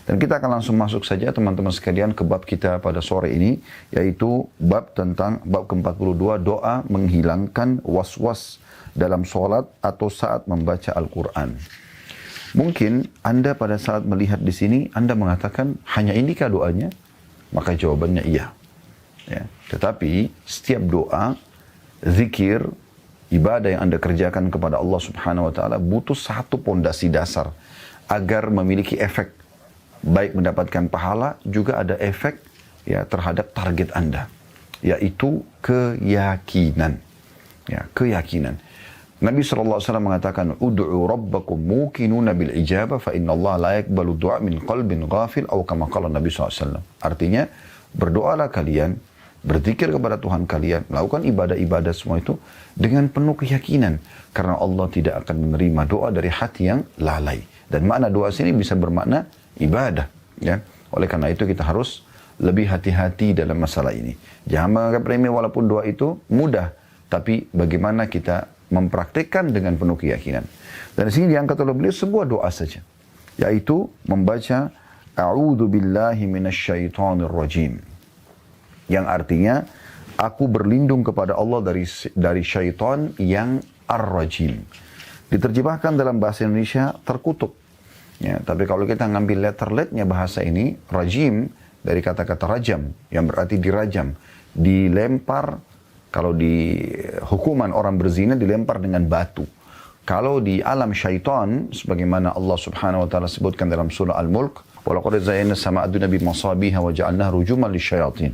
Dan kita akan langsung masuk saja teman-teman sekalian ke bab kita pada sore ini, yaitu bab ke-42, doa menghilangkan was-was dalam sholat atau saat membaca Al-Quran. Mungkin Anda pada saat melihat di sini, Anda mengatakan, hanya inikah doanya? Maka jawabannya iya. Ya. Tetapi setiap doa, zikir, ibadah yang Anda kerjakan kepada Allah Subhanahu wa Ta'ala butuh satu pondasi dasar agar memiliki efek, baik mendapatkan pahala, juga ada efek ya terhadap target Anda, yaitu keyakinan. Ya, keyakinan. Nabi SAW mengatakan, Udu'u rabbakum mukinuna bil ijabah fa inna Allah la yakbalu du'a min qalbin ghafil atau kama qala Nabi SAW. Artinya, berdoalah kalian, berzikir kepada Tuhan kalian, melakukan ibadah-ibadah semua itu dengan penuh keyakinan. Karena Allah tidak akan menerima doa dari hati yang lalai. Dan makna doa sini bisa bermakna ibadah. Ya. Oleh karena itu kita harus lebih hati-hati dalam masalah ini. Jangan menganggap remeh walaupun doa itu mudah. Tapi bagaimana kita mempraktikkan dengan penuh keyakinan. Dan di sini diangkat oleh beliau sebuah doa saja. Yaitu membaca A'udzu billahi minasyaitonir rajim. Yang artinya, aku berlindung kepada Allah dari syaitan yang ar-rajim. Diterjemahkan dalam bahasa Indonesia terkutuk. Ya, tapi kalau kita ngambil letterletnya bahasa ini, rajim dari kata-kata rajam, yang berarti dirajam, dilempar. Kalau di hukuman orang berzina dilempar dengan batu. Kalau di alam syaitan, sebagaimana Allah Subhanahu wa Ta'ala sebutkan dalam surah Al-Mulk, walaqad zayyana as-samaa'a ad-dunya bimasabiha wa ja'alnaha rujuman lisyayatin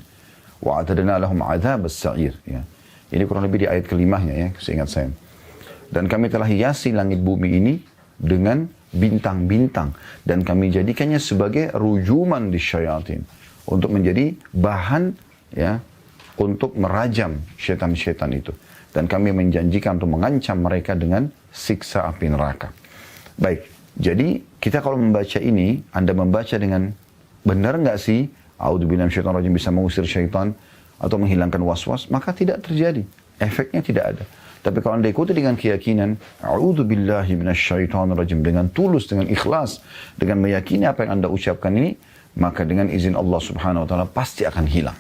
wa a'tadna lahum 'adzabas sa'ir. Ya. Ini kurang lebih di ayat kelimahnya ya, seingat saya. Dan kami telah hiasi langit bumi ini dengan bintang-bintang dan kami jadikannya sebagai rujuman lisyayatin, untuk menjadi bahan ya untuk merajam syaitan-syaitan itu. Dan kami menjanjikan untuk mengancam mereka dengan siksa api neraka. Baik, jadi kita kalau membaca ini, Anda membaca dengan benar nggak sih, A'udzubillahi minasyaitonir rajim, bisa mengusir syaitan atau menghilangkan was-was, maka tidak terjadi. Efeknya tidak ada. Tapi kalau Anda ikuti dengan keyakinan, A'udzubillahi minasyaitonir rajim, dengan tulus, dengan ikhlas, dengan meyakini apa yang Anda ucapkan ini, maka dengan izin Allah Subhanahu wa Ta'ala pasti akan hilang.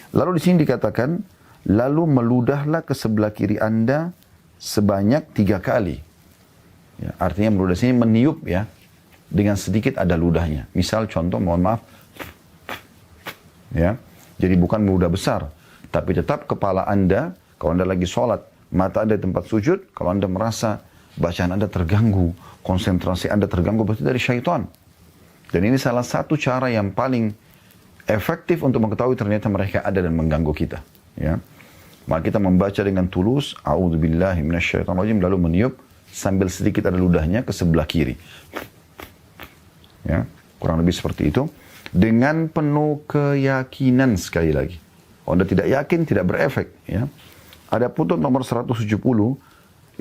Lalu di sini dikatakan, lalu meludahlah ke sebelah kiri Anda sebanyak 3 kali. Ya, artinya meludah sini meniup ya, dengan sedikit ada ludahnya. Misal contoh, mohon maaf, ya, jadi bukan meludah besar, tapi tetap kepala Anda, kalau Anda lagi sholat, mata Anda di tempat sujud, kalau Anda merasa bacaan Anda terganggu, konsentrasi Anda terganggu, berarti dari syaitan. Dan ini salah satu cara yang paling efektif untuk mengetahui ternyata mereka ada dan mengganggu kita. Ya. Maka kita membaca dengan tulus, A'udzubillahi minasyaitonir rajim, lalu meniup sambil sedikit ada ludahnya ke sebelah kiri. Ya, kurang lebih seperti itu. Dengan penuh keyakinan sekali lagi. Kalau Anda tidak yakin, tidak berefek. Ya. Ada putut nomor 170,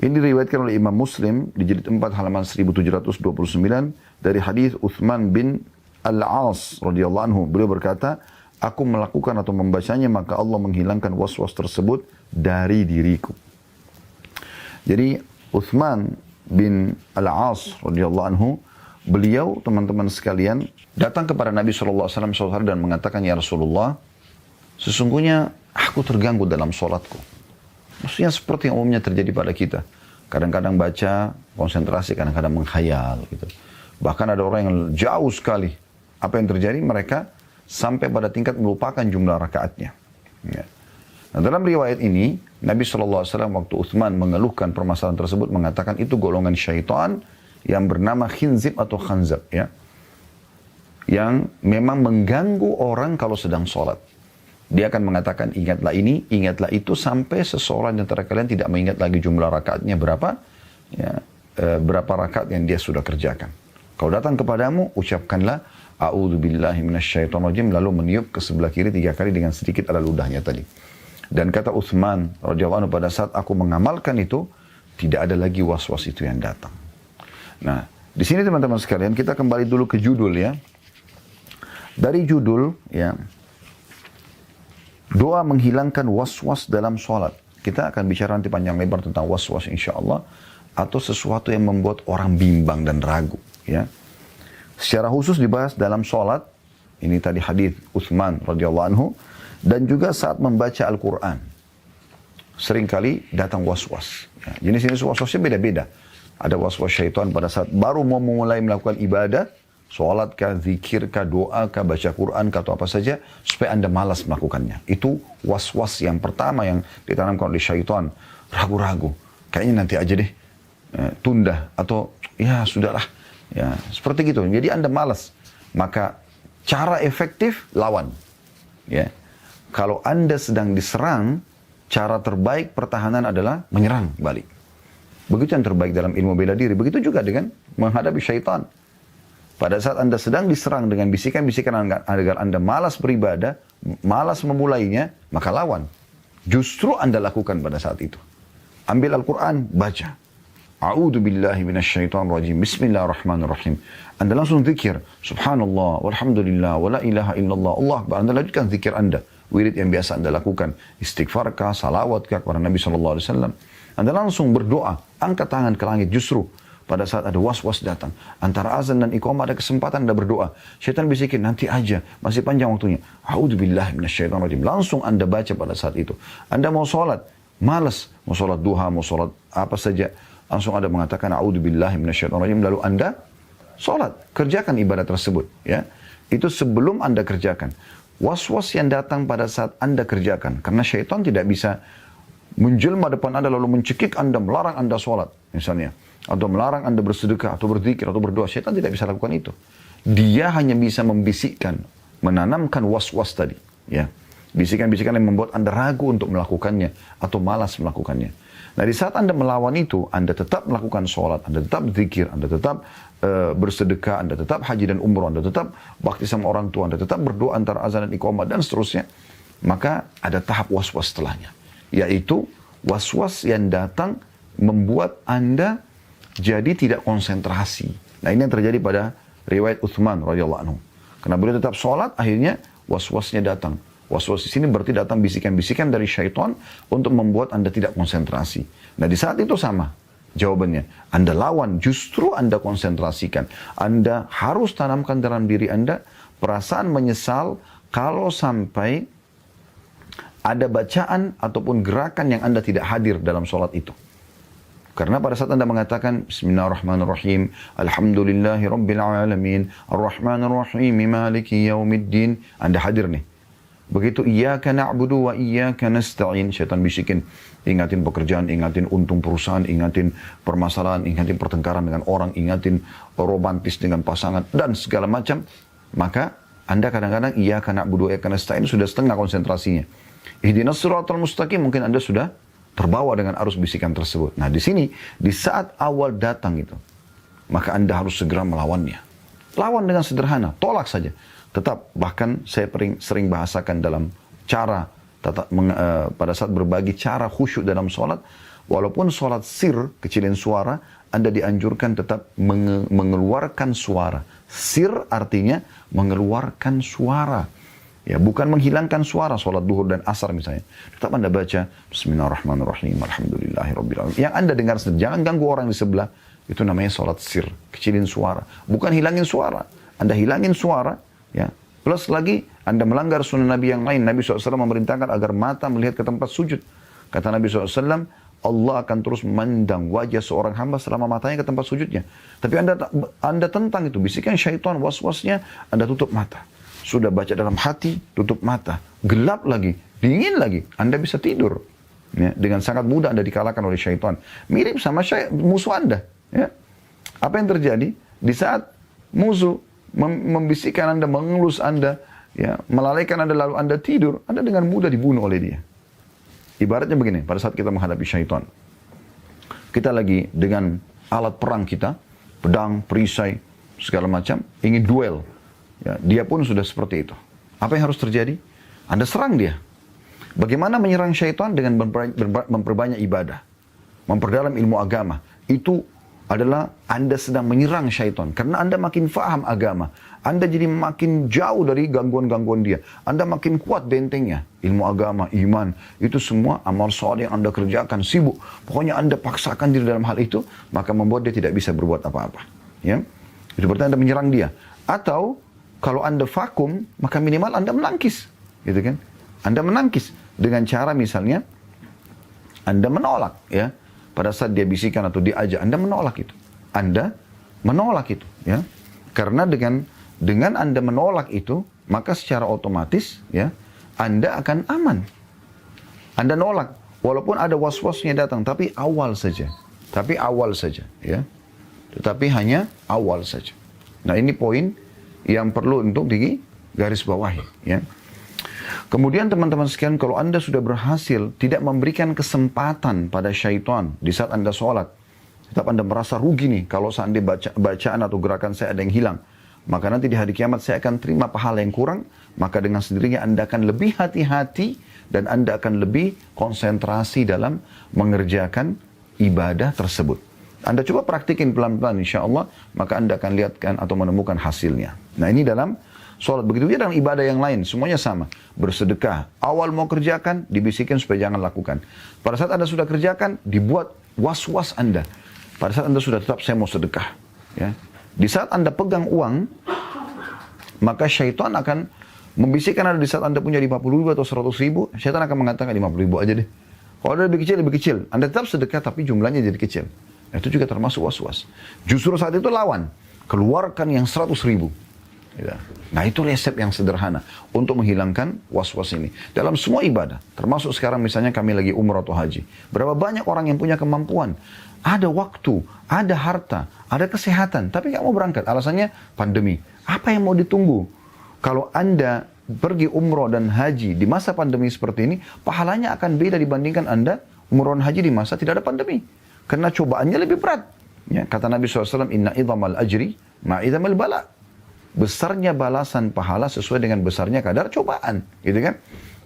ini diriwayatkan oleh Imam Muslim di jilid 4 halaman 1729 dari hadis Uthman bin Al-As radhiyallahu anhu. Beliau berkata, aku melakukan atau membacanya maka Allah menghilangkan was-was tersebut dari diriku. Jadi Uthman bin Al-As radhiyallahu anhu, beliau teman-teman sekalian datang kepada Nabi SAW suatu hari dan mengatakan, ya Rasulullah, sesungguhnya aku terganggu dalam sholatku. Maksudnya seperti yang umumnya terjadi pada kita. Kadang-kadang baca konsentrasi, kadang-kadang menghayal gitu. Bahkan ada orang yang jauh sekali. Apa yang terjadi? Mereka sampai pada tingkat melupakan jumlah rakaatnya. Ya. Nah, dalam riwayat ini, Nabi SAW waktu Uthman mengeluhkan permasalahan tersebut mengatakan itu golongan syaitan yang bernama khinzib atau khanzab. Ya. Yang memang mengganggu orang kalau sedang sholat. Dia akan mengatakan ingatlah ini, ingatlah itu sampai seseorang di antara kalian tidak mengingat lagi jumlah rakaatnya berapa. Ya, berapa rakaat yang dia sudah kerjakan. Kalau datang kepadamu, ucapkanlah A'udzubillahi minasyaitonir rajim, lalu meniup ke sebelah kiri 3 kali dengan sedikit ada ludahnya tadi. Dan kata Utsman radhiyallahu anhu, pada saat aku mengamalkan itu, tidak ada lagi was-was itu yang datang. Nah, di sini teman-teman sekalian, kita kembali dulu ke judul ya. Dari judul ya, doa menghilangkan was-was dalam sholat. Kita akan bicara nanti panjang lebar tentang was-was insya Allah, atau sesuatu yang membuat orang bimbang dan ragu ya. Secara khusus dibahas dalam sholat, ini tadi hadis Utsman radhiyallahu anhu, dan juga saat membaca Al-Quran. Seringkali datang was-was. Ya, jenis-jenis was-wasnya beda-beda. Ada was-was syaitan pada saat baru mau memulai melakukan ibadah, sholat kah, zikir kah, doa kah, baca Quran kah, atau apa saja, supaya Anda malas melakukannya. Itu was-was yang pertama yang ditanamkan oleh syaitan. Ragu-ragu. Kayaknya nanti aja deh. Tunda. Atau ya sudahlah. Ya, seperti gitu. Jadi Anda malas. Maka cara efektif lawan. Ya. Kalau Anda sedang diserang, cara terbaik pertahanan adalah menyerang balik. Begitu yang terbaik dalam ilmu bela diri. Begitu juga dengan menghadapi syaitan. Pada saat Anda sedang diserang dengan bisikan-bisikan agar Anda malas beribadah, malas memulainya, maka lawan. Justru Anda lakukan pada saat itu. Ambil Al-Quran, baca. A'udhu billahi minasyaitan rajim. Bismillahirrahmanirrahim. Anda langsung zikir. Subhanallah, walhamdulillah, wa la ilaha illallah. Allah, Anda lanjutkan zikir Anda. Wirid yang biasa Anda lakukan. Istighfarkah, salawatkah kepada Nabi SAW. Anda langsung berdoa. Angkat tangan ke langit justru. Pada saat ada was-was datang. Antara azan dan iqamah ada kesempatan Anda berdoa. Syaitan bisikin, nanti aja. Masih panjang waktunya. A'udzubillahi minasyaitonirrajim. Langsung Anda baca pada saat itu. Anda mau sholat. Malas. Mau sholat duha, mau sholat apa saja. Langsung Anda mengatakan, A'udzubillahi minasyaitonirrajim. Lalu Anda sholat. Kerjakan ibadah tersebut. Ya. Itu sebelum Anda kerjakan. Was-was yang datang pada saat Anda kerjakan. Karena syaitan tidak bisa menjelma depan Anda lalu mencekik Anda, melarang Anda sholat misalnya. Atau melarang Anda bersedekah, atau berzikir, atau berdoa. Syaitan tidak bisa lakukan itu. Dia hanya bisa membisikkan, menanamkan was-was tadi. Ya. Bisikan-bisikan yang membuat Anda ragu untuk melakukannya, atau malas melakukannya. Nah di saat Anda melawan itu, Anda tetap melakukan sholat, Anda tetap zikir, Anda tetap bersedekah, Anda tetap haji dan umroh, Anda tetap bakti sama orang tua, Anda tetap berdoa antara azan dan iqamah, dan seterusnya. Maka ada tahap was-was setelahnya. Yaitu was-was yang datang membuat Anda jadi tidak konsentrasi. Nah ini yang terjadi pada riwayat Utsman radhiyallahu anhu. Karena beliau tetap sholat, akhirnya was-wasnya datang. Was-was di sini berarti datang bisikan-bisikan dari syaitan untuk membuat Anda tidak konsentrasi. Nah di saat itu sama jawabannya. Anda lawan, justru Anda konsentrasikan. Anda harus tanamkan dalam diri Anda perasaan menyesal kalau sampai ada bacaan ataupun gerakan yang Anda tidak hadir dalam sholat itu. Karena pada saat Anda mengatakan Bismillahirrahmanirrahim, Alhamdulillahi Rabbil Alamin, Ar-Rahmanir-Rahim, Maliki Yaumiddin, Anda hadir nih. Begitu Iyyaka na'budu wa iyyaka nasta'in, syaitan bisikin, ingatin pekerjaan, ingatin untung perusahaan, ingatin permasalahan, ingatin pertengkaran dengan orang, ingatin romantis dengan pasangan, dan segala macam. Maka Anda kadang-kadang Iyyaka na'budu wa iyyaka nasta'in sudah setengah konsentrasinya. Ihdinas siratal mustaqim, mungkin Anda sudah terbawa dengan arus bisikan tersebut. Nah di sini, di saat awal datang itu, maka Anda harus segera melawannya. Lawan dengan sederhana, tolak saja. Tetap, bahkan saya sering bahasakan dalam cara, pada saat berbagi cara khusyuk dalam sholat, walaupun sholat sir, kecilin suara, Anda dianjurkan tetap mengeluarkan suara. Sir artinya mengeluarkan suara. Ya, bukan menghilangkan suara sholat duhur dan asar misalnya. Tetap Anda baca Bismillahirrahmanirrahim, Alhamdulillahirrahmanirrahim. Yang Anda dengar sendiri, jangan ganggu orang di sebelah. Itu namanya sholat sir, kecilin suara. Bukan hilangin suara. Anda hilangin suara, ya. Plus lagi Anda melanggar sunnah Nabi yang lain. Nabi SAW memerintahkan agar mata melihat ke tempat sujud. Kata Nabi SAW, Allah akan terus memandang wajah seorang hamba selama matanya ke tempat sujudnya. Tapi Anda tentang itu, bisikan syaitan, was-wasnya, Anda tutup mata. Sudah baca dalam hati, tutup mata. Gelap lagi, dingin lagi. Anda bisa tidur. Ya, dengan sangat mudah Anda dikalahkan oleh syaitan. Mirip sama musuh Anda. Ya. Apa yang terjadi? Di saat musuh membisikkan Anda, mengelus Anda, ya, melalaikan Anda lalu Anda tidur, Anda dengan mudah dibunuh oleh dia. Ibaratnya begini, pada saat kita menghadapi syaitan. Kita lagi dengan alat perang kita, pedang, perisai, segala macam, ingin duel. Ya, dia pun sudah seperti itu. Apa yang harus terjadi? Anda serang dia. Bagaimana menyerang syaitan? Dengan memperbanyak ibadah. Memperdalam ilmu agama. Itu adalah Anda sedang menyerang syaitan. Karena Anda makin faham agama. Anda jadi makin jauh dari gangguan-gangguan dia. Anda makin kuat bentengnya. Ilmu agama, iman. Itu semua amal soleh yang Anda kerjakan. Sibuk. Pokoknya Anda paksakan diri dalam hal itu. Maka membuat dia tidak bisa berbuat apa-apa. Ya. Itu berarti Anda menyerang dia. Atau kalau Anda vakum, maka minimal Anda menangkis. Gitu kan? Anda menangkis dengan cara misalnya Anda menolak, ya. Pada saat dia bisikan atau diajak, Anda menolak itu. Anda menolak itu, ya. Karena dengan Anda menolak itu, maka secara otomatis, ya, Anda akan aman. Anda nolak, walaupun ada was-wasnya datang, tapi awal saja. Tapi awal saja, ya. Tetapi hanya awal saja. Nah, ini poin yang perlu untuk digaris bawahi, ya. Kemudian teman-teman sekalian, kalau Anda sudah berhasil tidak memberikan kesempatan pada syaitan di saat Anda sholat, tetap Anda merasa rugi nih, kalau seandainya bacaan atau gerakan saya ada yang hilang, maka nanti di hari kiamat saya akan terima pahala yang kurang, maka dengan sendirinya Anda akan lebih hati-hati dan Anda akan lebih konsentrasi dalam mengerjakan ibadah tersebut. Anda coba praktikin pelan-pelan insya Allah, maka Anda akan lihatkan atau menemukan hasilnya. Nah, ini dalam sholat. Begitu juga dalam ibadah yang lain, semuanya sama. Bersedekah, awal mau kerjakan, dibisikin supaya jangan lakukan. Pada saat Anda sudah kerjakan, dibuat was-was Anda. Pada saat Anda sudah tetap, saya mau sedekah. Ya. Di saat Anda pegang uang, maka syaitan akan membisikkan Anda. Di saat Anda punya 50 ribu atau 100 ribu, syaitan akan mengatakan 50 ribu aja deh. Kalau ada lebih kecil, lebih kecil. Anda tetap sedekah, tapi jumlahnya jadi kecil. Nah, itu juga termasuk was-was. Justru saat itu lawan. Keluarkan yang 100 ribu. Ya. Nah, itu resep yang sederhana untuk menghilangkan was-was ini. Dalam semua ibadah, termasuk sekarang misalnya kami lagi umrah atau haji. Berapa banyak orang yang punya kemampuan. Ada waktu, ada harta, ada kesehatan. Tapi nggak mau berangkat. Alasannya pandemi. Apa yang mau ditunggu? Kalau Anda pergi umrah dan haji di masa pandemi seperti ini, pahalanya akan beda dibandingkan Anda umrah dan haji di masa tidak ada pandemi. Karena cobaannya lebih berat. Ya, kata Nabi SAW, Inna idhamal ajri ma'idhamal bala. Besarnya balasan pahala sesuai dengan besarnya kadar cobaan. Gitu kan?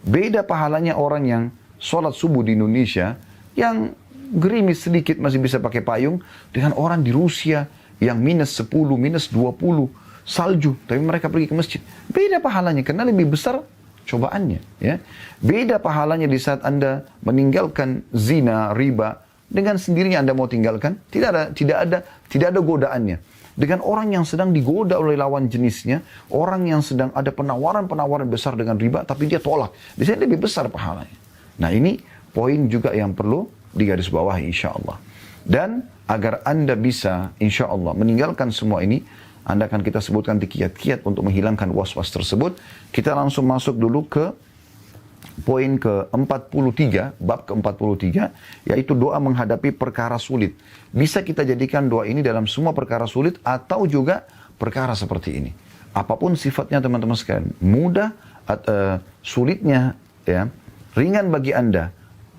Beda pahalanya orang yang sholat subuh di Indonesia, yang gerimis sedikit masih bisa pakai payung, dengan orang di Rusia yang minus 10, minus 20, salju, tapi mereka pergi ke masjid. Beda pahalanya, karena lebih besar cobaannya. Ya. Beda pahalanya di saat Anda meninggalkan zina, riba, dengan sendirinya Anda mau tinggalkan, tidak ada godaannya. Dengan orang yang sedang digoda oleh lawan jenisnya, orang yang sedang ada penawaran-penawaran besar dengan riba, tapi dia tolak. Di sini lebih besar pahalanya. Nah, ini poin juga yang perlu digarisbawahi insya Allah. Dan agar Anda bisa insya Allah meninggalkan semua ini, Anda akan kita sebutkan di kiat-kiat untuk menghilangkan was-was tersebut. Kita langsung masuk dulu ke poin ke-43, bab ke-43, yaitu doa menghadapi perkara sulit. Bisa kita jadikan doa ini dalam semua perkara sulit atau juga perkara seperti ini. Apapun sifatnya teman-teman sekalian, mudah, sulitnya, ya, ringan bagi Anda.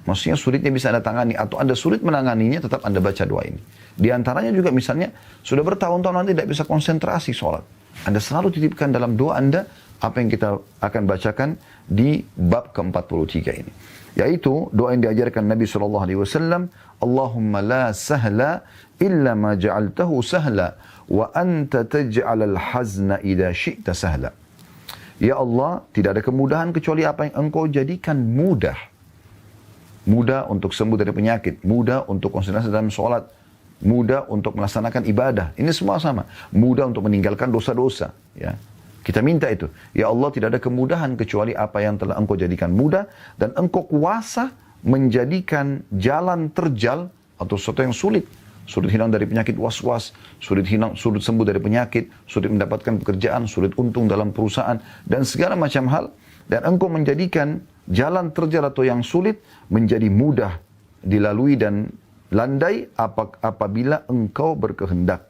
Maksudnya sulitnya bisa Anda tangani atau Anda sulit menanganinya, tetap Anda baca doa ini. Di antaranya juga misalnya, sudah bertahun-tahun Anda tidak bisa konsentrasi sholat. Anda selalu titipkan dalam doa Anda apa yang kita akan bacakan di bab ke-43 ini. Yaitu doa yang diajarkan Nabi SAW, Allahumma la sahla illa ma ja'altahu sahla wa anta taj'alal hazna idha syi'ta sahla. Ya Allah, tidak ada kemudahan kecuali apa yang Engkau jadikan mudah. Mudah untuk sembuh dari penyakit, mudah untuk konsentrasi dalam sholat, mudah untuk melaksanakan ibadah. Ini semua sama. Mudah untuk meninggalkan dosa-dosa. Ya. Kita minta itu. Ya Allah, tidak ada kemudahan kecuali apa yang telah Engkau jadikan mudah. Dan Engkau kuasa menjadikan jalan terjal atau sesuatu yang sulit. Sulit hilang dari penyakit was-was. Sulit sembuh dari penyakit. Sulit mendapatkan pekerjaan. Sulit untung dalam perusahaan. Dan segala macam hal. Dan Engkau menjadikan jalan terjal atau yang sulit menjadi mudah dilalui dan landai apabila Engkau berkehendak.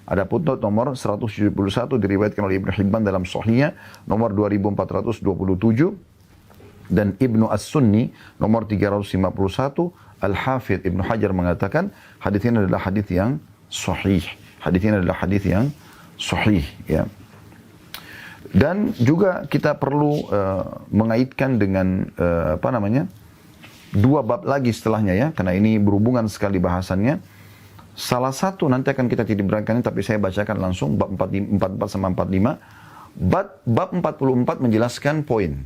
Ada footnote nomor 171 diriwayatkan oleh Ibnu Hibban dalam Sahihnya nomor 2427 dan Ibnu As-Sunni nomor 351. Al-Hafidh Ibnu Hajar mengatakan hadis ini adalah hadis yang sahih. Hadis ini adalah hadis yang sahih, ya. Dan juga kita perlu mengaitkan dengan dua bab lagi setelahnya, ya, karena ini berhubungan sekali bahasannya. Salah satu nanti akan kita titipkan, tapi saya bacakan langsung bab 44 sama 45. Bab 44 menjelaskan poin.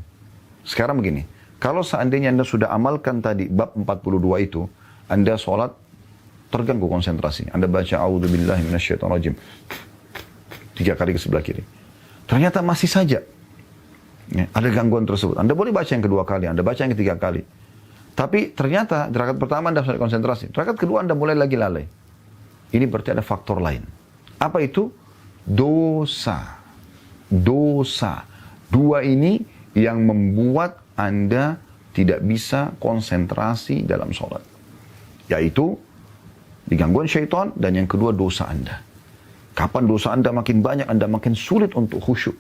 Sekarang begini, kalau seandainya Anda sudah amalkan tadi bab 42 itu, Anda sholat terganggu konsentrasi. Anda baca a'udzubillahi minasyaitonirrajim. 3 kali ke sebelah kiri. Ternyata masih saja ya, ada gangguan tersebut. Anda boleh baca yang kedua kali, Anda baca yang ketiga kali. Tapi ternyata di rakaat pertama Anda sudah konsentrasi. Rakaat kedua Anda mulai lagi lalai. Ini berarti ada faktor lain. Apa itu? Dosa. Dosa. Dua ini yang membuat Anda tidak bisa konsentrasi dalam sholat. Yaitu digangguan syaitan dan yang kedua dosa Anda. Kapan dosa Anda makin banyak, Anda makin sulit untuk khusyuk,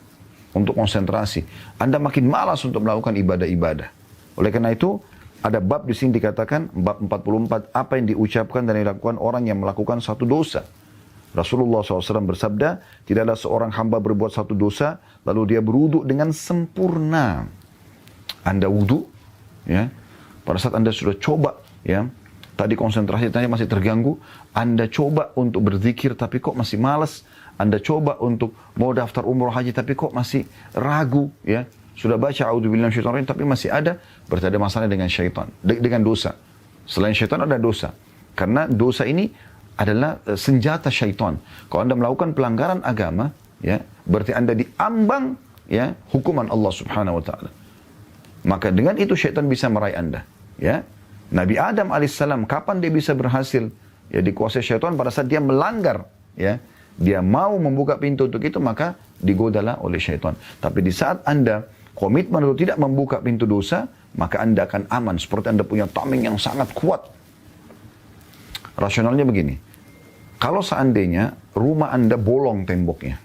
untuk konsentrasi. Anda makin malas untuk melakukan ibadah-ibadah. Oleh karena itu, ada bab di sini dikatakan, bab 44, apa yang diucapkan dan dilakukan orang yang melakukan satu dosa. Rasulullah SAW bersabda, tidaklah seorang hamba berbuat satu dosa, lalu dia berwudu dengan sempurna. Anda wudu, ya, pada saat Anda sudah coba, ya, tadi konsentrasi tadi masih terganggu, Anda coba untuk berzikir tapi kok masih malas, Anda coba untuk mau daftar umroh haji tapi kok masih ragu, ya, sudah baca a'udzubillahi minasyaitonir rajim tapi masih ada, berarti ada masalah dengan syaitan, dengan dosa. Selain syaitan ada dosa, karena dosa ini adalah senjata syaitan. Kalau Anda melakukan pelanggaran agama, ya, berarti Anda diambang, ya, hukuman Allah Subhanahu wa taala. Maka dengan itu syaitan bisa meraih Anda, ya. Nabi Adam alaihissalam kapan dia bisa berhasil, ya, dikuasai syaitan pada saat dia melanggar, ya. Dia mau membuka pintu untuk itu, maka digodalah oleh syaitan. Tapi di saat Anda komitmen untuk tidak membuka pintu dosa, maka Anda akan aman seperti Anda punya tameng yang sangat kuat. Rasionalnya begini, kalau seandainya rumah Anda bolong temboknya,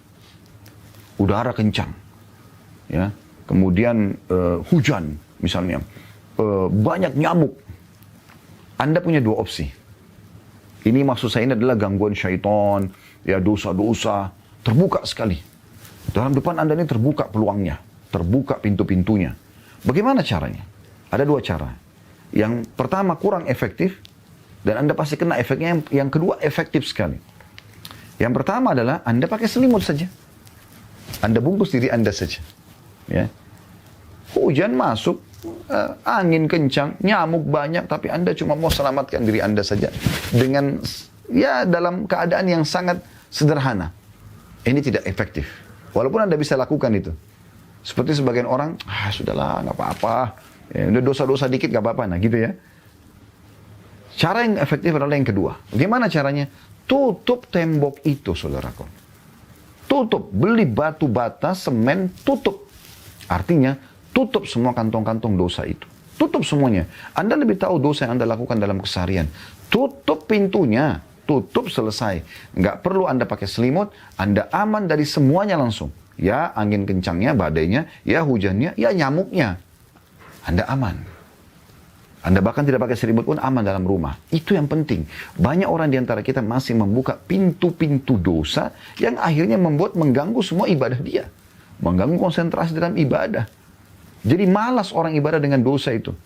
udara kencang, ya, kemudian hujan misalnya, banyak nyamuk, Anda punya dua opsi. Ini maksud saya ini adalah gangguan syaitan, ya, dosa-dosa, terbuka sekali. Dalam depan Anda ini terbuka peluangnya, terbuka pintu-pintunya. Bagaimana caranya? Ada dua cara. Yang pertama kurang efektif, dan Anda pasti kena efeknya. Yang kedua efektif sekali. Yang pertama adalah Anda pakai selimut saja. Anda bungkus diri Anda saja. Ya. Hujan masuk, angin kencang, nyamuk banyak, tapi Anda cuma mau selamatkan diri Anda saja. Dengan, ya, dalam keadaan yang sangat sederhana. Ini tidak efektif. Walaupun Anda bisa lakukan itu. Seperti sebagian orang, sudahlah, nggak apa-apa. Ya, udah dosa-dosa dikit, nggak apa-apa. Nah, gitu ya. Cara yang efektif adalah yang kedua. Bagaimana caranya? Tutup tembok itu, saudaraku. Tutup. Beli batu bata, semen, tutup. Artinya, tutup semua kantong-kantong dosa itu. Tutup semuanya. Anda lebih tahu dosa yang Anda lakukan dalam keseharian. Tutup pintunya. Tutup, selesai. Nggak perlu Anda pakai selimut. Anda aman dari semuanya langsung. Ya, angin kencangnya, badainya, ya, hujannya, ya, nyamuknya. Anda aman. Anda bahkan tidak pakai selimut pun aman dalam rumah. Itu yang penting. Banyak orang di antara kita masih membuka pintu-pintu dosa yang akhirnya mengganggu semua ibadah dia. Mengganggu konsentrasi dalam ibadah. Jadi malas orang ibadah dengan dosa itu.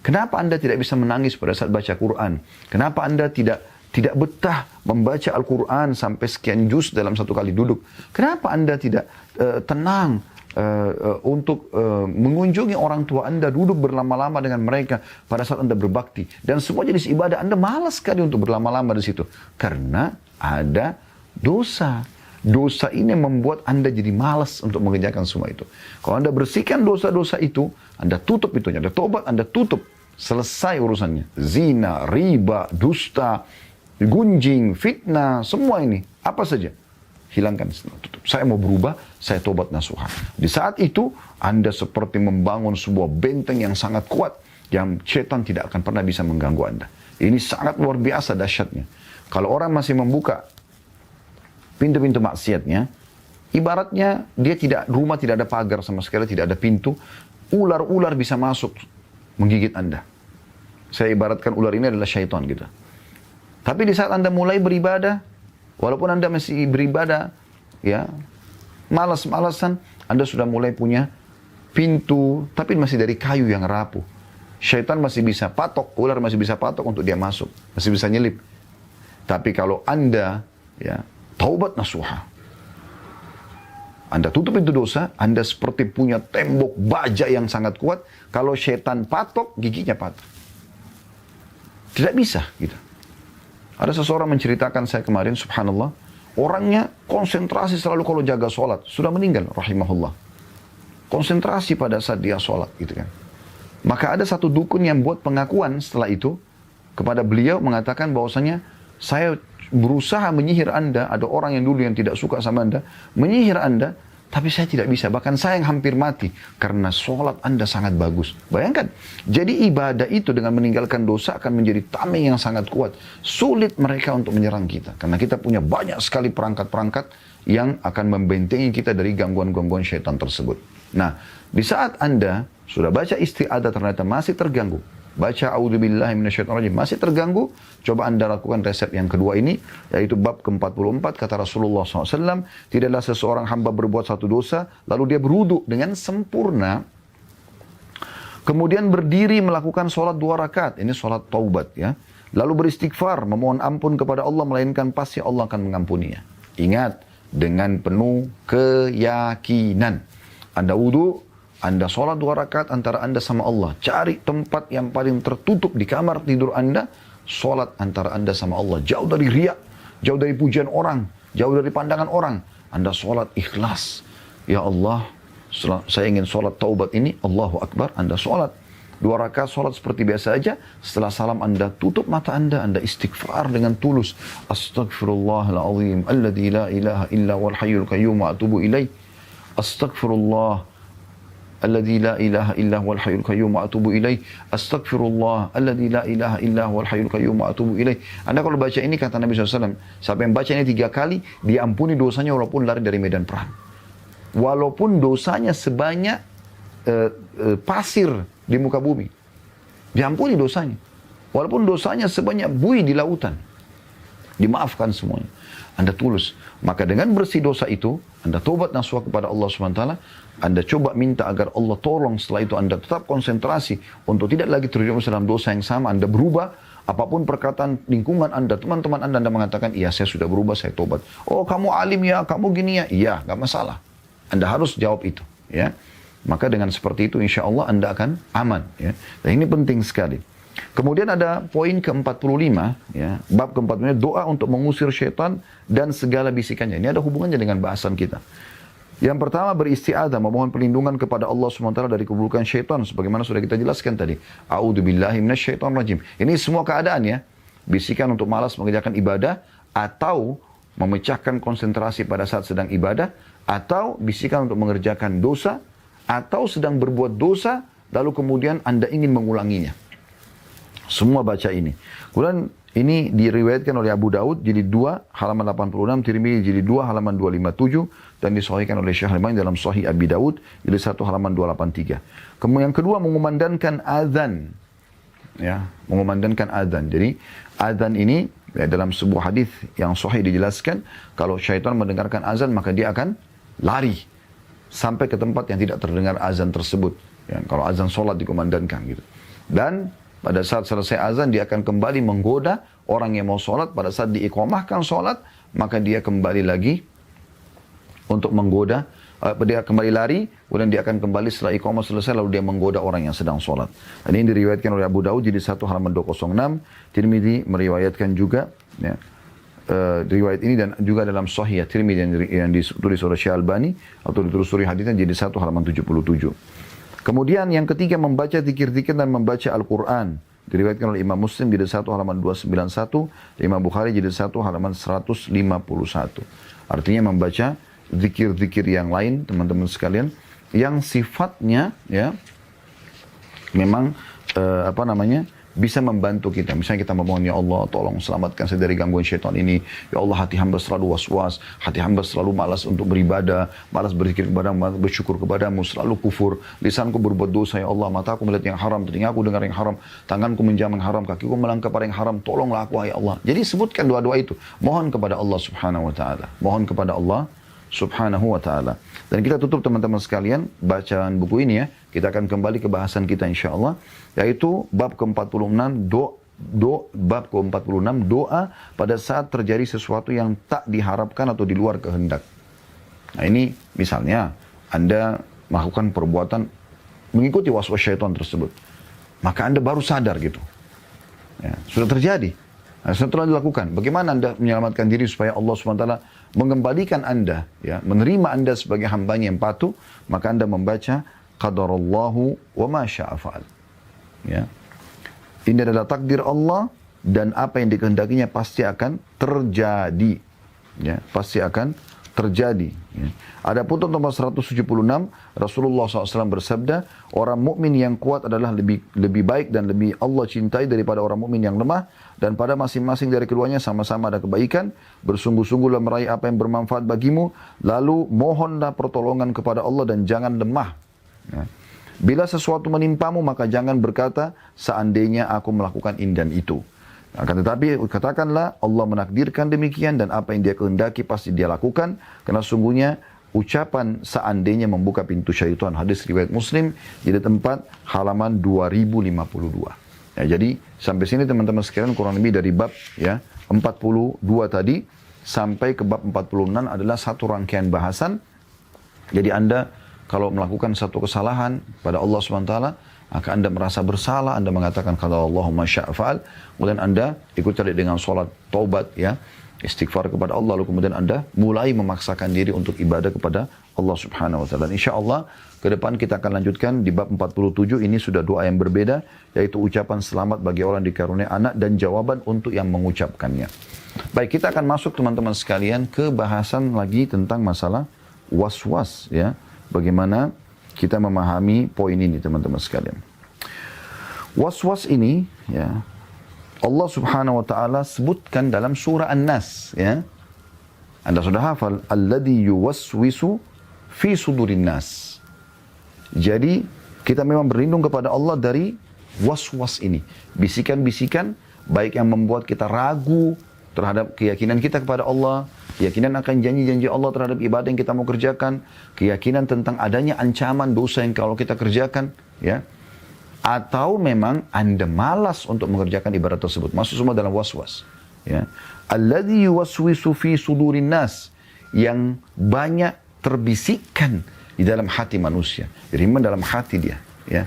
Kenapa Anda tidak bisa menangis pada saat baca Quran? Kenapa Anda tidak betah membaca Al-Quran sampai sekian juz dalam satu kali duduk? Kenapa Anda tidak tenang untuk mengunjungi orang tua Anda, duduk berlama-lama dengan mereka pada saat Anda berbakti? Dan semua jenis ibadah Anda malas sekali untuk berlama-lama di situ. Karena ada dosa. Dosa ini membuat Anda jadi malas untuk mengerjakan semua itu. Kalau Anda bersihkan dosa-dosa itu, Anda tutup itunya. Ada tobat, Anda tutup. Selesai urusannya. Zina, riba, dusta, gunjing, fitnah, semua ini. Apa saja. Hilangkan, tutup. Saya mau berubah, saya tobat nasuha. Di saat itu, Anda seperti membangun sebuah benteng yang sangat kuat. Yang setan tidak akan pernah bisa mengganggu Anda. Ini sangat luar biasa dahsyatnya. Kalau orang masih membuka pintu-pintu maksiatnya, ibaratnya dia rumah tidak ada pagar sama sekali, tidak ada pintu, ular-ular bisa masuk menggigit Anda. Saya ibaratkan ular ini adalah syaitan gitu. Tapi di saat Anda mulai beribadah, walaupun Anda masih beribadah, ya, malas-malasan, Anda sudah mulai punya pintu, tapi masih dari kayu yang rapuh. Syaitan masih bisa patok, ular masih bisa patok untuk dia masuk, masih bisa nyelip. Tapi kalau Anda, ya, taubat nasuha, Anda tutup pintu dosa, Anda seperti punya tembok baja yang sangat kuat. Kalau syaitan patok, giginya patah. Tidak bisa gitu. Ada seseorang menceritakan saya kemarin, subhanallah, orangnya konsentrasi selalu kalau jaga sholat. Sudah meninggal, rahimahullah. Konsentrasi pada saat dia sholat, gitu kan. Maka ada satu dukun yang buat pengakuan setelah itu kepada beliau mengatakan bahwasanya saya berusaha menyihir Anda, ada orang yang dulu yang tidak suka sama Anda, menyihir Anda, tapi saya tidak bisa. Bahkan saya yang hampir mati karena sholat Anda sangat bagus. Bayangkan, jadi ibadah itu dengan meninggalkan dosa akan menjadi tameng yang sangat kuat. Sulit mereka untuk menyerang kita. Karena kita punya banyak sekali perangkat-perangkat yang akan membentengi kita dari gangguan-gangguan syaitan tersebut. Nah, di saat Anda sudah baca isti'adah ternyata masih terganggu, baca a'udzubillahi minasyaitonirrajim masih terganggu, coba Anda lakukan resep yang kedua ini, yaitu bab ke-44, kata Rasulullah SAW, tidaklah seseorang hamba berbuat satu dosa, lalu dia berwudu dengan sempurna, kemudian berdiri melakukan sholat 2 rakaat, ini sholat taubat ya, lalu beristighfar, memohon ampun kepada Allah, melainkan pasti Allah akan mengampuninya. Ingat, dengan penuh keyakinan. Anda wudu, Anda sholat 2 rakaat antara Anda sama Allah. Cari tempat yang paling tertutup di kamar tidur Anda. Sholat antara Anda sama Allah. Jauh dari riak, jauh dari pujian orang, jauh dari pandangan orang. Anda sholat ikhlas. Ya Allah, saya ingin sholat taubat ini. Allahu Akbar, Anda sholat. 2 rakaat sholat seperti biasa aja. Setelah salam Anda tutup mata Anda istighfar dengan tulus. Astaghfirullahaladzim. Alladzi la ilaha illa wal hayyul qayyum wa atubu ilaih. Astaghfirullah. الذي لا إله إلا هو الحي القيوم وأتوب إليه أستغفر الله الذي لا إله إلا هو الحي القيوم وأتوب إليه. Anda kalau baca ini kata Nabi SAW, siapa yang baca ini 3 kali diampuni dosanya walaupun lari dari medan perang, walaupun dosanya sebanyak pasir di muka bumi, diampuni dosanya, walaupun dosanya sebanyak buih di lautan, dimaafkan semuanya. Anda tulus, maka dengan bersih dosa itu, Anda tobat nasuha kepada Allah SWT, Anda coba minta agar Allah tolong, setelah itu Anda tetap konsentrasi untuk tidak lagi terjerumus dalam dosa yang sama, Anda berubah, apapun perkataan lingkungan Anda, teman-teman Anda mengatakan, iya saya sudah berubah, saya tobat. Oh kamu alim ya, kamu gini ya, iya gak masalah. Anda harus jawab itu, ya. Maka dengan seperti itu insya Allah Anda akan aman, ya. Dan ini penting sekali. Kemudian ada poin ke-45, ya, bab ke-45, doa untuk mengusir syaitan dan segala bisikannya. Ini ada hubungannya dengan bahasan kita. Yang pertama beristi'adzah, memohon perlindungan kepada Allah SWT dari keburukan syaitan, sebagaimana sudah kita jelaskan tadi. A'udzubillahi minasyaitonirrajim. Ini semua keadaan ya. Bisikan untuk malas mengerjakan ibadah, atau memecahkan konsentrasi pada saat sedang ibadah, atau bisikan untuk mengerjakan dosa, atau sedang berbuat dosa, lalu kemudian Anda ingin mengulanginya. Semua baca ini. Kemudian ini diriwayatkan oleh Abu Daud jilid 2 halaman 86, Tirmidzi jilid 2 halaman 257 dan disahihkan oleh Syekh Al-Albani dalam Sahih Abi Daud jilid 1 halaman 283. Kemudian yang kedua mengumandangkan azan. Ya, mengumandangkan azan. Jadi azan ini ya, dalam sebuah hadis yang sahih dijelaskan kalau syaitan mendengarkan azan maka dia akan lari sampai ke tempat yang tidak terdengar azan tersebut. Ya, kalau azan sholat dikumandangkan gitu. Dan pada saat selesai azan dia akan kembali menggoda orang yang mau sholat. Pada saat diiqamahkan sholat maka dia kembali lagi untuk menggoda. Dia kembali lari, kemudian dia akan kembali setelah iqamah selesai lalu dia menggoda orang yang sedang sholat. Dan ini diriwayatkan oleh Abu Daud jadi 1 halaman 206. Tirmidzi meriwayatkan juga ya, riwayat ini dan juga dalam Sahih Tirmidzi yang ditulis oleh Syekh Al-Albani atau ditelusuri hadisnya jadi 1 halaman 77. Kemudian yang ketiga membaca zikir-zikir dan membaca Al-Quran. Diriwayatkan oleh Imam Muslim jilid 1 halaman 291, Imam Bukhari jilid 1 halaman 151. Artinya membaca zikir-zikir yang lain, teman-teman sekalian, yang sifatnya ya memang bisa membantu kita. Misalnya kita memohon, ya Allah tolong selamatkan saya dari gangguan syaitan ini. Ya Allah hati hamba selalu was-was, hati hamba selalu malas untuk beribadah, malas berzikir kepadamu, malas bersyukur kepadamu, selalu kufur. Lisanku berbuat dosa, ya Allah, mataku melihat yang haram, telingaku dengar yang haram, tanganku menjamah yang haram, kakiku melangkah pada yang haram, tolonglah aku ya Allah. Jadi sebutkan doa-doa itu. Mohon kepada Allah Subhanahu wa taala. Mohon kepada Allah Subhanahu wa ta'ala. Dan kita tutup teman-teman sekalian bacaan buku ini ya. Kita akan kembali ke bahasan kita insyaAllah. Yaitu bab ke-46 bab ke-46 doa pada saat terjadi sesuatu yang tak diharapkan atau di luar kehendak. Nah ini misalnya Anda melakukan perbuatan mengikuti waswas syaitan tersebut. Maka Anda baru sadar gitu. Ya, sudah terjadi. Nah, setelah dilakukan, bagaimana Anda menyelamatkan diri supaya Allah SWT mengembalikan Anda, ya, menerima Anda sebagai hambanya yang patuh, maka Anda membaca qadarallahu wa ma syaa fa'al. Ya. Ini adalah takdir Allah dan apa yang dikehendakinya pasti akan terjadi. Ya, pasti akan terjadi. Ya. Adapun nomor 176, Rasulullah SAW bersabda, orang mukmin yang kuat adalah lebih baik dan lebih Allah cintai daripada orang mukmin yang lemah, dan pada masing-masing dari keduanya sama-sama ada kebaikan. Bersungguh-sungguhlah meraih apa yang bermanfaat bagimu, lalu mohonlah pertolongan kepada Allah dan jangan lemah. Ya. Bila sesuatu menimpamu, maka jangan berkata, seandainya aku melakukan ini dan itu. Akan tetapi katakanlah Allah menakdirkan demikian dan apa yang dia kehendaki pasti dia lakukan, karena sungguhnya ucapan seandainya membuka pintu syaitan. Hadis riwayat Muslim di tempat halaman 2052. Ya, jadi sampai sini teman-teman sekalian kurang lebih dari bab ya 42 tadi sampai ke bab 46 adalah satu rangkaian bahasan. Jadi Anda kalau melakukan satu kesalahan pada Allah SWT, maka Anda merasa bersalah, Anda mengatakan kalau Allahumma sya'fa'al, kemudian Anda ikuti dengan sholat taubat, ya, istighfar kepada Allah, lalu kemudian Anda mulai memaksakan diri untuk ibadah kepada Allah Subhanahu wa taala. Insyaallah ke depan kita akan lanjutkan di bab 47. Ini sudah doa yang berbeda, yaitu ucapan selamat bagi orang dikaruniai anak dan jawaban untuk yang mengucapkannya. Baik, kita akan masuk teman-teman sekalian ke bahasan lagi tentang masalah was-was, ya. Bagaimana kita memahami poin ini teman-teman sekalian. Was-was ini, ya, Allah Subhanahu wa taala sebutkan dalam surah An-Nas, ya. Anda sudah hafal, alladzi yuwaswisu fi sudurin nas. Jadi kita memang berlindung kepada Allah dari was-was ini, bisikan-bisikan baik yang membuat kita ragu terhadap keyakinan kita kepada Allah, keyakinan akan janji-janji Allah terhadap ibadah yang kita mau kerjakan, keyakinan tentang adanya ancaman dosa yang kalau kita kerjakan, ya. Atau memang Anda malas untuk mengerjakan ibadah tersebut. Masuk semua dalam was-was, ya. Alladzi yuwaswisu fi sudurin nas, yang banyak terbisikkan di dalam hati manusia. Jadi dalam hati dia, ya.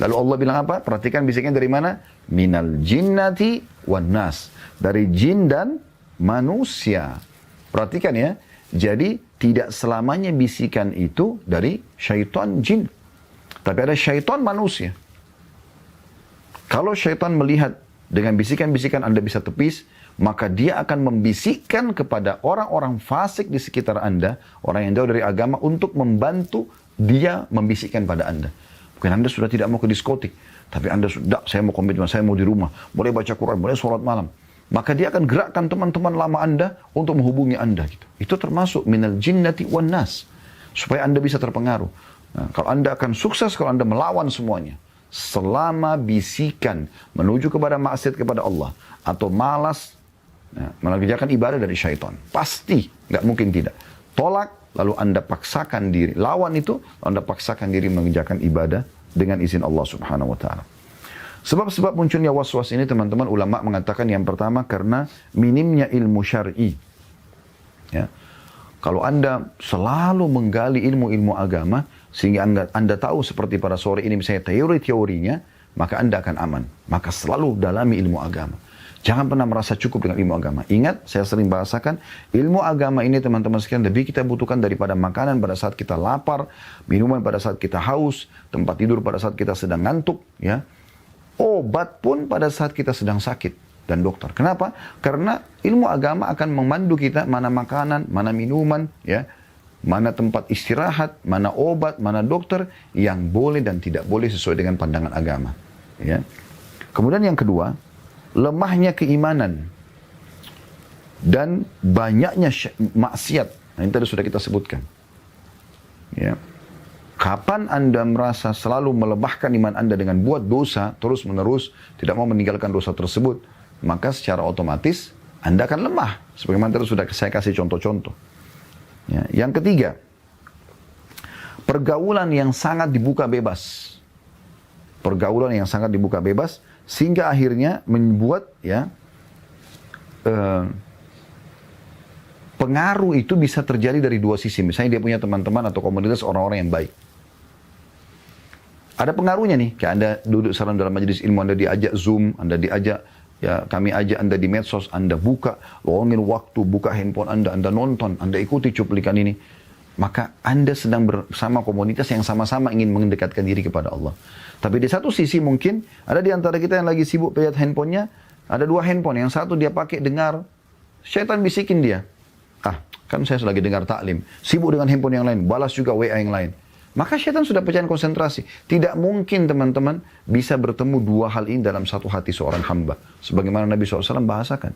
Lalu Allah bilang apa? Perhatikan bisikan dari mana? Minal jinnati wan nas. Dari jin dan manusia. Perhatikan ya. Jadi tidak selamanya bisikan itu dari syaitan jin. Tapi ada syaitan manusia. Kalau syaitan melihat dengan bisikan-bisikan Anda bisa tepis, maka dia akan membisikkan kepada orang-orang fasik di sekitar Anda, orang yang jauh dari agama, untuk membantu dia membisikkan pada Anda. Mungkin Anda sudah tidak mau ke diskotik, tapi Anda sudah, saya mau komitmen, saya mau di rumah, boleh baca Quran, boleh sholat malam. Maka dia akan gerakkan teman-teman lama Anda untuk menghubungi Anda. Gitu. Itu termasuk minal jinnati wan nas. Supaya Anda bisa terpengaruh. Nah, kalau Anda akan sukses kalau Anda melawan semuanya. Selama bisikan menuju kepada maksiat kepada Allah. Atau malas mengerjakan ibadah dari syaitan. Pasti, nggak mungkin tidak. Tolak, lalu Anda paksakan diri. Lawan itu, Anda paksakan diri mengerjakan ibadah dengan izin Allah Subhanahu wa ta'ala. Sebab-sebab munculnya was-was ini teman-teman ulama mengatakan yang pertama karena minimnya ilmu syar'i. Ya. Kalau Anda selalu menggali ilmu-ilmu agama sehingga anda tahu seperti pada sore ini misalnya teori-teorinya, maka Anda akan aman. Maka selalu dalami ilmu agama. Jangan pernah merasa cukup dengan ilmu agama. Ingat, saya sering bahasakan, ilmu agama ini teman-teman sekalian lebih kita butuhkan daripada makanan pada saat kita lapar, minuman pada saat kita haus, tempat tidur pada saat kita sedang ngantuk, ya. Obat pun pada saat kita sedang sakit dan dokter. Kenapa? Karena ilmu agama akan memandu kita mana makanan, mana minuman, ya, mana tempat istirahat, mana obat, mana dokter yang boleh dan tidak boleh sesuai dengan pandangan agama. Ya. Kemudian yang kedua, lemahnya keimanan dan banyaknya maksiat. Nah, ini tadi sudah kita sebutkan. Ya. Kapan Anda merasa selalu melemahkan iman Anda dengan buat dosa terus-menerus, tidak mau meninggalkan dosa tersebut, maka secara otomatis Anda akan lemah. Sebagaimana tadi sudah saya kasih contoh-contoh. Ya. Yang ketiga, pergaulan yang sangat dibuka bebas. Pergaulan yang sangat dibuka bebas, sehingga akhirnya membuat, ya, pengaruh itu bisa terjadi dari dua sisi. Misalnya dia punya teman-teman atau komunitas orang-orang yang baik. Ada pengaruhnya nih, kayak Anda duduk dalam majelis ilmu, Anda diajak Zoom, Anda diajak Ya, kami ajak Anda di medsos, Anda buka, luangin waktu, buka handphone Anda nonton, Anda ikuti cuplikan ini. Maka Anda sedang bersama komunitas yang sama-sama ingin mendekatkan diri kepada Allah. Tapi di satu sisi mungkin, ada di antara kita yang lagi sibuk pegang handphonenya, ada 2 handphone, yang satu dia pakai dengar, syaitan bisikin dia. Kan saya lagi dengar taklim, sibuk dengan handphone yang lain, balas juga WA yang lain. Maka syaitan sudah pecahin konsentrasi. Tidak mungkin teman-teman bisa bertemu 2 hal ini dalam satu hati seorang hamba. Sebagaimana Nabi SAW bahasakan.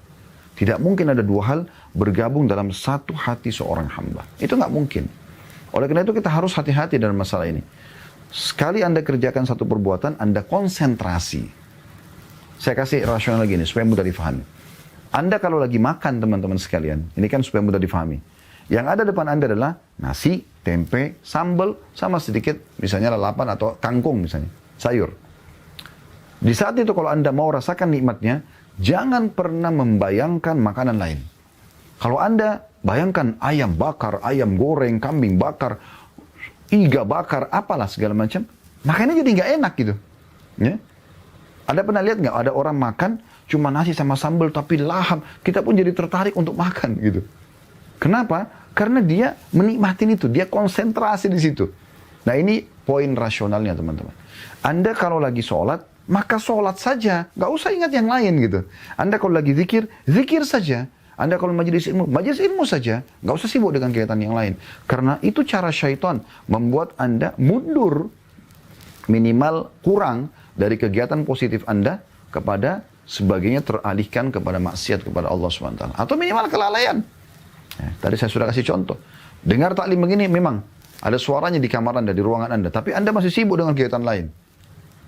Tidak mungkin ada 2 hal bergabung dalam satu hati seorang hamba. Itu nggak mungkin. Oleh karena itu kita harus hati-hati dalam masalah ini. Sekali Anda kerjakan satu perbuatan, Anda konsentrasi. Saya kasih rasional gini, supaya mudah difahami. Anda kalau lagi makan teman-teman sekalian, ini kan supaya mudah difahami. Yang ada depan Anda adalah nasi, tempe, sambal, sama sedikit misalnya lalapan atau kangkung misalnya, sayur. Di saat itu kalau Anda mau rasakan nikmatnya, jangan pernah membayangkan makanan lain. Kalau Anda bayangkan ayam bakar, ayam goreng, kambing bakar, iga bakar, apalah segala macam, makannya jadi nggak enak gitu. Ya? Ada pernah lihat nggak ada orang makan cuma nasi sama sambal tapi lahap, kita pun jadi tertarik untuk makan gitu. Kenapa? Karena dia menikmati itu, dia konsentrasi di situ. Nah ini poin rasionalnya teman-teman. Anda kalau lagi sholat, maka sholat saja, nggak usah ingat yang lain gitu. Anda kalau lagi zikir, zikir saja. Anda kalau majelis ilmu saja, nggak usah sibuk dengan kegiatan yang lain. Karena itu cara syaitan membuat Anda mundur, minimal kurang dari kegiatan positif Anda kepada sebagainya teralihkan kepada maksiat kepada Allah SWT. Atau minimal kelalaian. Tadi saya sudah kasih contoh. Dengar taklim begini memang ada suaranya di kamar Anda, di ruangan Anda. Tapi Anda masih sibuk dengan kegiatan lain.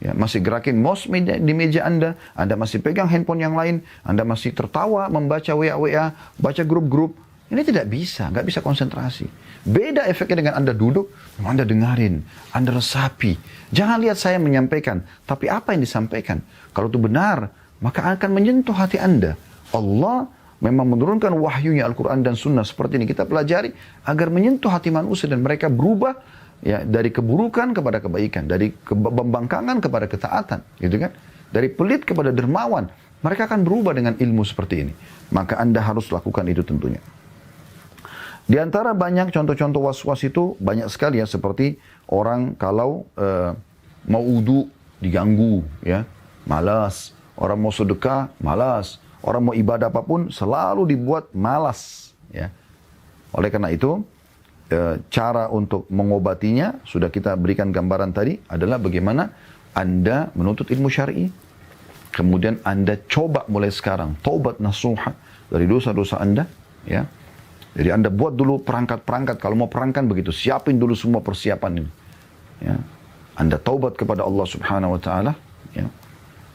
Ya, masih gerakin mouse di meja Anda masih pegang handphone yang lain, Anda masih tertawa, membaca WA, baca grup-grup. Ini tidak bisa, nggak bisa konsentrasi. Beda efeknya dengan Anda duduk, Anda dengarin, Anda resapi. Jangan lihat saya menyampaikan, tapi apa yang disampaikan. Kalau itu benar, maka akan menyentuh hati Anda. Allah memang menurunkan wahyunya Al-Quran dan Sunnah seperti ini. Kita pelajari agar menyentuh hati manusia dan mereka berubah ya, dari keburukan kepada kebaikan, dari pembangkangan kepada ketaatan, gitu kan? Dari pelit kepada dermawan. Mereka akan berubah dengan ilmu seperti ini. Maka Anda harus lakukan itu tentunya. Di antara banyak contoh-contoh was-was itu banyak sekali ya, seperti orang kalau mau wudu diganggu, ya, malas. Orang mau sedekah, malas. Orang mau ibadah apapun selalu dibuat malas, ya. Oleh karena itu, cara untuk mengobatinya sudah kita berikan gambaran tadi adalah bagaimana Anda menuntut ilmu syar'i, kemudian Anda coba mulai sekarang taubat nasuha dari dosa-dosa Anda, ya. Jadi Anda buat dulu perangkat-perangkat, kalau mau perangkat begitu, siapin dulu semua persiapan ini, ya. Anda taubat kepada Allah Subhanahu wa taala, ya.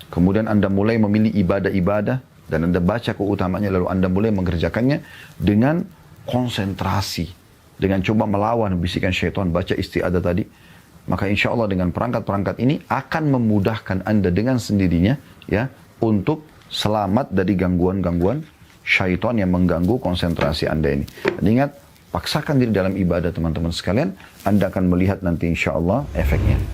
Kemudian Anda mulai memilih ibadah-ibadah dan Anda baca keutamaannya, lalu Anda mulai mengerjakannya dengan konsentrasi, dengan coba melawan bisikan syaitan, baca isti'adah tadi. Maka insya Allah dengan perangkat-perangkat ini akan memudahkan Anda dengan sendirinya, ya, untuk selamat dari gangguan-gangguan syaitan yang mengganggu konsentrasi Anda ini. Dan ingat, paksakan diri dalam ibadah teman-teman sekalian, Anda akan melihat nanti insya Allah efeknya.